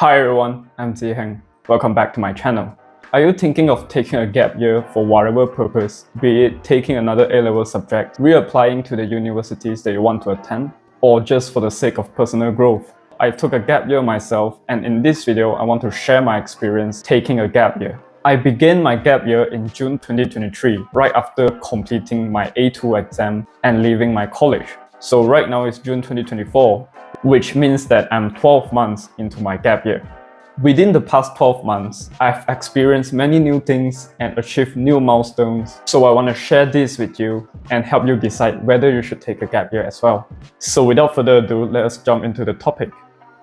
Hi everyone, I'm Ziheng. Welcome back to my channel. Are you thinking of taking a gap year for whatever purpose, be it taking another A-level subject, reapplying to the universities that you want to attend, or just for the sake of personal growth? I took a gap year myself, and in this video, I want to share my experience taking a gap year. I began my gap year in June 2023, right after completing my A2 exam and leaving my college. So right now it's June 2024, which means that I'm 12 months into my gap year. Within the past 12 months, I've experienced many new things and achieved new milestones. So I want to share this with you and help you decide whether you should take a gap year as well. So without further ado, let us jump into the topic.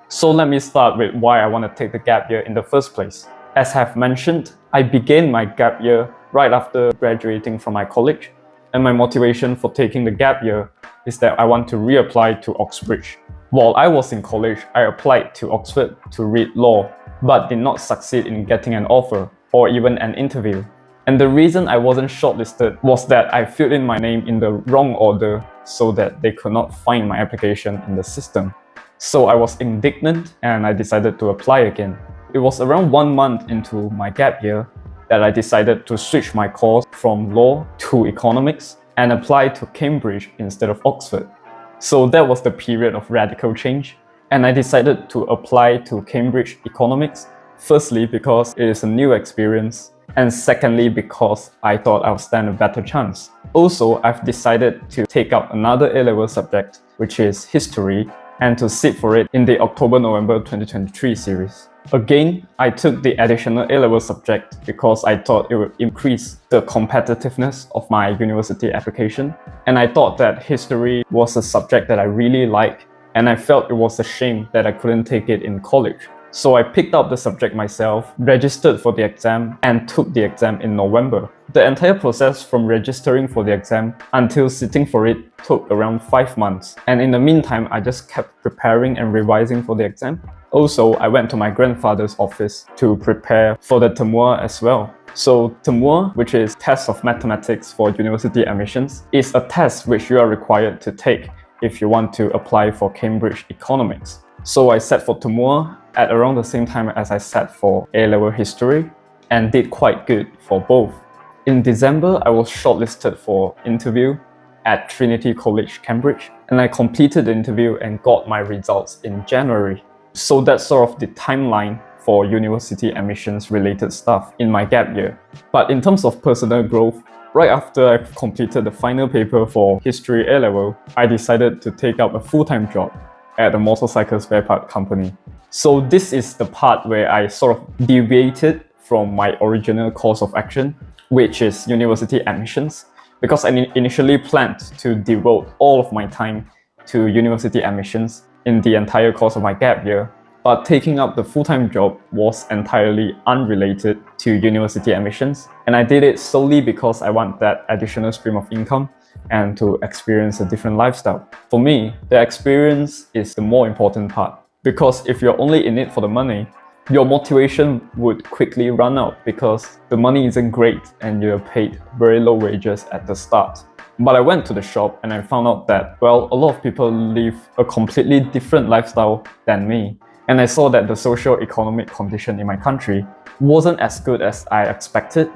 So let me start with why I want to take the gap year in the first place. As I've mentioned, I began my gap year right after graduating from my college, and my motivation for taking the gap year is that I want to reapply to Oxbridge. While I was in college, I applied to Oxford to read law, but did not succeed in getting an offer or even an interview. And the reason I wasn't shortlisted was that I filled in my name in the wrong order so that they could not find my application in the system. So I was indignant and I decided to apply again. It was around 1 month into my gap year that I decided to switch my course from law to economics and apply to Cambridge instead of Oxford. So that was the period of radical change, and I decided to apply to Cambridge Economics, firstly because it is a new experience, and secondly because I thought I would stand a better chance. Also, I've decided to take up another A-level subject, which is history, and to sit for it in the October-November 2023 series. Again, I took the additional A-level subject because I thought it would increase the competitiveness of my university application, and I thought that history was a subject that I really like, and I felt it was a shame that I couldn't take it in college. So I picked up the subject myself, registered for the exam, and took the exam in November. The entire process from registering for the exam until sitting for it took around 5 months. And in the meantime, I just kept preparing and revising for the exam. Also, I went to my grandfather's office to prepare for the Temua as well. So Temua, which is Test of Mathematics for University Admissions, is a test which you are required to take if you want to apply for Cambridge Economics. So I sat for Temua at around the same time as I sat for A-level history and did quite good for both. In December, I was shortlisted for interview at Trinity College, Cambridge, and I completed the interview and got my results in January. So that's sort of the timeline for university admissions related stuff in my gap year. But in terms of personal growth, right after I completed the final paper for History A-level, I decided to take up a full-time job at a motorcycle spare part company. So this is the part where I sort of deviated from my original course of action, which is university admissions, because I initially planned to devote all of my time to university admissions in the entire course of my gap year. But taking up the full-time job was entirely unrelated to university admissions, and I did it solely because I want that additional stream of income and to experience a different lifestyle. For me, the experience is the more important part, because if you're only in it for the money, your motivation would quickly run out because the money isn't great and you're paid very low wages at the start. But I went to the shop and I found out that, well, a lot of people live a completely different lifestyle than me. And I saw that the socio-economic condition in my country wasn't as good as I expected,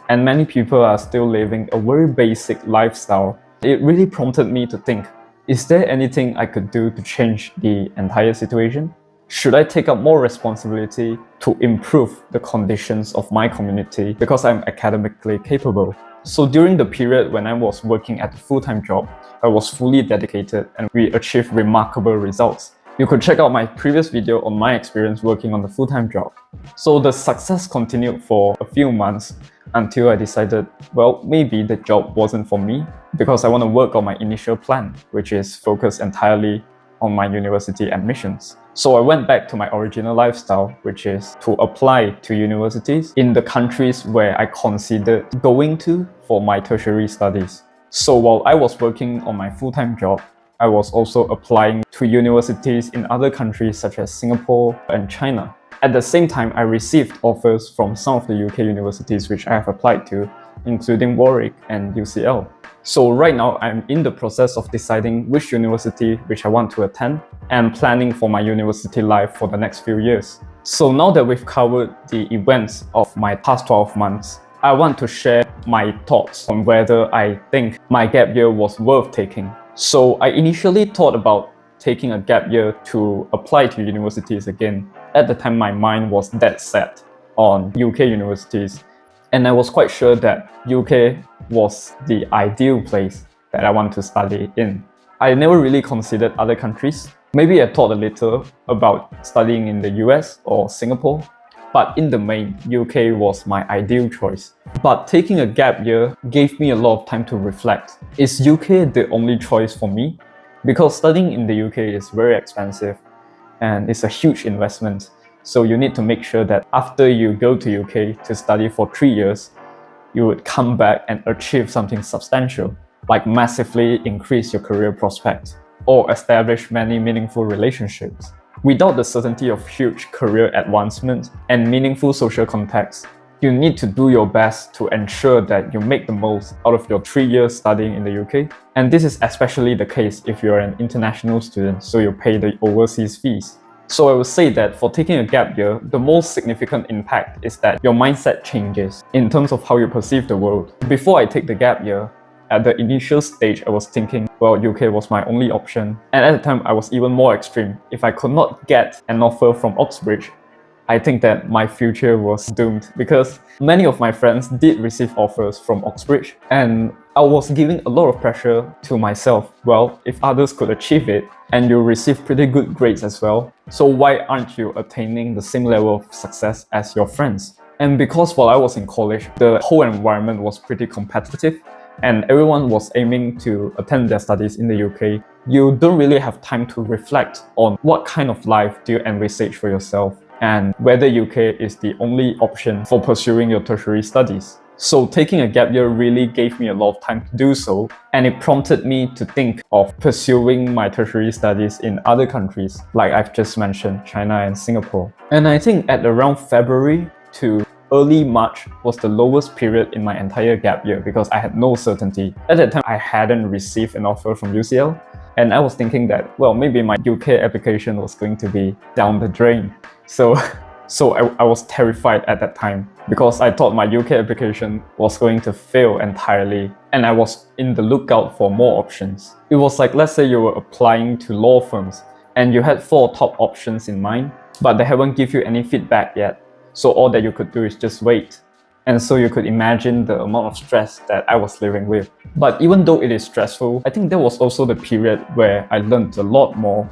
and many people are still living a very basic lifestyle. It really prompted me to think, is there anything I could do to change the entire situation? Should I take up more responsibility to improve the conditions of my community because I'm academically capable? So during the period when I was working at the full-time job, I was fully dedicated and we achieved remarkable results. You could check out my previous video on my experience working on the full-time job. So the success continued for a few months until I decided, well, maybe the job wasn't for me because I want to work on my initial plan, which is focused entirely on my university admissions. So I went back to my original lifestyle, which is to apply to universities in the countries where I considered going to for my tertiary studies. So while I was working on my full-time job, I was also applying to universities in other countries such as Singapore and China. At the same time, I received offers from some of the UK universities which I have applied to, including Warwick and UCL. So right now, I'm in the process of deciding which university which I want to attend and planning for my university life for the next few years. So now that we've covered the events of my past 12 months, I want to share my thoughts on whether I think my gap year was worth taking. So I initially thought about taking a gap year to apply to universities again. At the time, my mind was dead set on UK universities, and I was quite sure that UK was the ideal place that I want to study in. I never really considered other countries. Maybe I thought a little about studying in the US or Singapore, but in the main, UK was my ideal choice. But taking a gap year gave me a lot of time to reflect. Is UK the only choice for me? Because studying in the UK is very expensive and it's a huge investment. So you need to make sure that after you go to UK to study for 3 years, you would come back and achieve something substantial, like massively increase your career prospects or establish many meaningful relationships. Without the certainty of huge career advancement and meaningful social contacts, you need to do your best to ensure that you make the most out of your 3 years studying in the UK. And this is especially the case if you're an international student, so you pay the overseas fees. So I would say that for taking a gap year, the most significant impact is that your mindset changes in terms of how you perceive the world. Before I take the gap year, at the initial stage, I was thinking, well, UK was my only option. And at the time, I was even more extreme. If I could not get an offer from Oxbridge, I think that my future was doomed because many of my friends did receive offers from Oxbridge, and I was giving a lot of pressure to myself. Well, if others could achieve it and you receive pretty good grades as well, so why aren't you attaining the same level of success as your friends? And because while I was in college, the whole environment was pretty competitive and everyone was aiming to attend their studies in the UK, you don't really have time to reflect on what kind of life do you envisage for yourself and whether UK is the only option for pursuing your tertiary studies. So taking a gap year really gave me a lot of time to do so, and it prompted me to think of pursuing my tertiary studies in other countries, like I've just mentioned, China and Singapore. And I think at around February to early March was the lowest period in my entire gap year because I had no certainty. At that time, I hadn't received an offer from UCL, and I was thinking that, well, maybe my UK application was going to be down the drain. So I was terrified at that time because I thought my UK application was going to fail entirely, and I was in the lookout for more options. It was like, let's say you were applying to law firms and you had 4 top options in mind, but they haven't given you any feedback yet. So all that you could do is just wait. And so you could imagine the amount of stress that I was living with. But even though it is stressful, I think that was also the period where I learned a lot more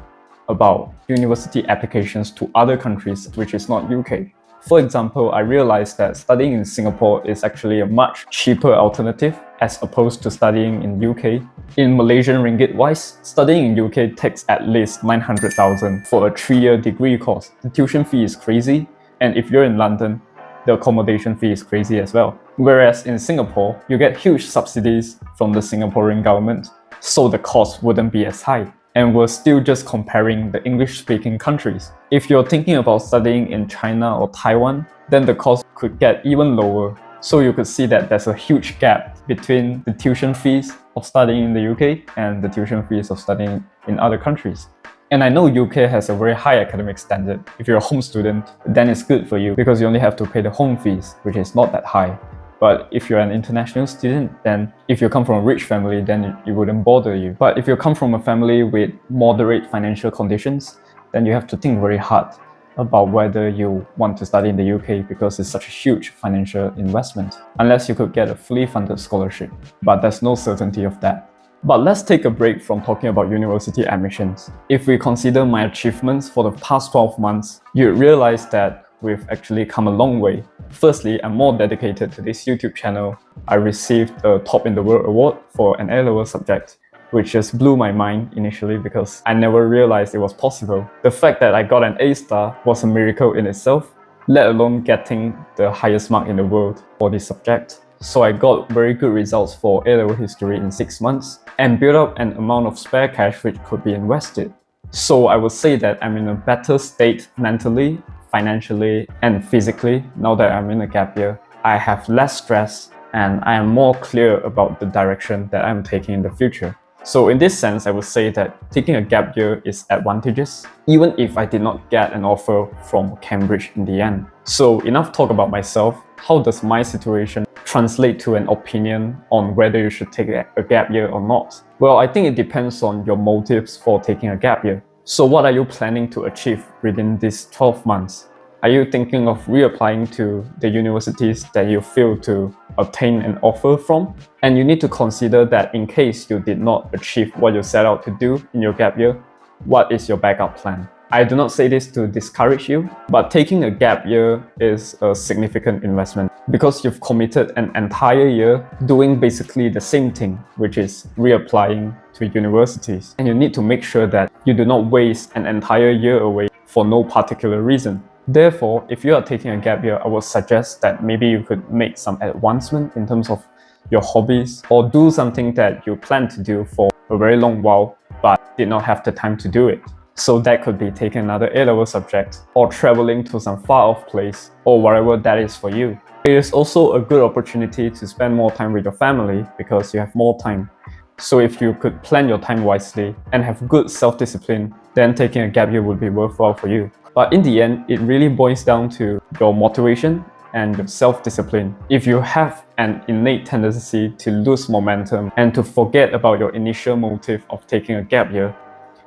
about university applications to other countries, which is not UK. For example, I realized that studying in Singapore is actually a much cheaper alternative as opposed to studying in UK. In Malaysian ringgit wise, studying in UK takes at least 900,000 for a 3-year degree course. The tuition fee is crazy, and if you're in London, the accommodation fee is crazy as well. Whereas in Singapore, you get huge subsidies from the Singaporean government, so the cost wouldn't be as high. And we're still just comparing the English-speaking countries. If you're thinking about studying in China or Taiwan, then the cost could get even lower. So you could see that there's a huge gap between the tuition fees of studying in the UK and the tuition fees of studying in other countries. And I know UK has a very high academic standard. If you're a home student, then it's good for you because you only have to pay the home fees, which is not that high. But if you're an international student, then if you come from a rich family, then it wouldn't bother you. But if you come from a family with moderate financial conditions, then you have to think very hard about whether you want to study in the UK because it's such a huge financial investment, unless you could get a fully funded scholarship. But there's no certainty of that. But let's take a break from talking about university admissions. If we consider my achievements for the past 12 months, you'd realize that we've actually come a long way. Firstly, I'm more dedicated to this YouTube channel. I received a Top in the World award for an A-level subject, which just blew my mind initially because I never realized it was possible. The fact that I got an A-star was a miracle in itself, let alone getting the highest mark in the world for this subject. So I got very good results for A-level history in 6 months and built up an amount of spare cash which could be invested. So I would say that I'm in a better state mentally, financially and physically now that I'm in a gap year. I have less stress and I am more clear about the direction that I'm taking in the future. So in this sense, I would say that taking a gap year is advantageous, even if I did not get an offer from Cambridge in the end. So enough talk about myself. How does my situation translate to an opinion on whether you should take a gap year or not? Well, I think it depends on your motives for taking a gap year. So what are you planning to achieve within these 12 months? Are you thinking of reapplying to the universities that you failed to obtain an offer from? And you need to consider that in case you did not achieve what you set out to do in your gap year, what is your backup plan? I do not say this to discourage you, but taking a gap year is a significant investment because you've committed an entire year doing basically the same thing, which is reapplying to universities. And you need to make sure that you do not waste an entire year away for no particular reason. Therefore, if you are taking a gap year, I would suggest that maybe you could make some advancement in terms of your hobbies or do something that you plan to do for a very long while but did not have the time to do it. So that could be taking another A-level subject or traveling to some far-off place or whatever that is for you. It is also a good opportunity to spend more time with your family because you have more time. So if you could plan your time wisely and have good self-discipline, then taking a gap year would be worthwhile for you. But in the end, it really boils down to your motivation and your self-discipline. If you have an innate tendency to lose momentum and to forget about your initial motive of taking a gap year,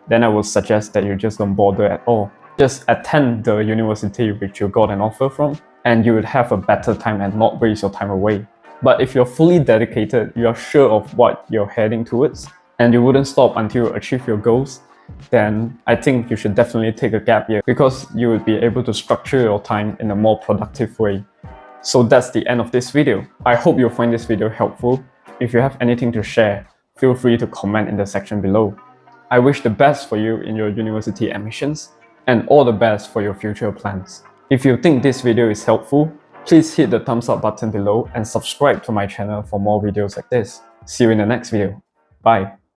then I would suggest that you just don't bother at all. Just attend the university which you got an offer from, and you would have a better time and not waste your time away. But if you're fully dedicated, you are sure of what you're heading towards, and you wouldn't stop until you achieve your goals, then I think you should definitely take a gap year because you would be able to structure your time in a more productive way. So that's the end of this video. I hope you'll find this video helpful. If you have anything to share, feel free to comment in the section below. I wish the best for you in your university admissions and all the best for your future plans. If you think this video is helpful, please hit the thumbs up button below and subscribe to my channel for more videos like this. See you in the next video. Bye.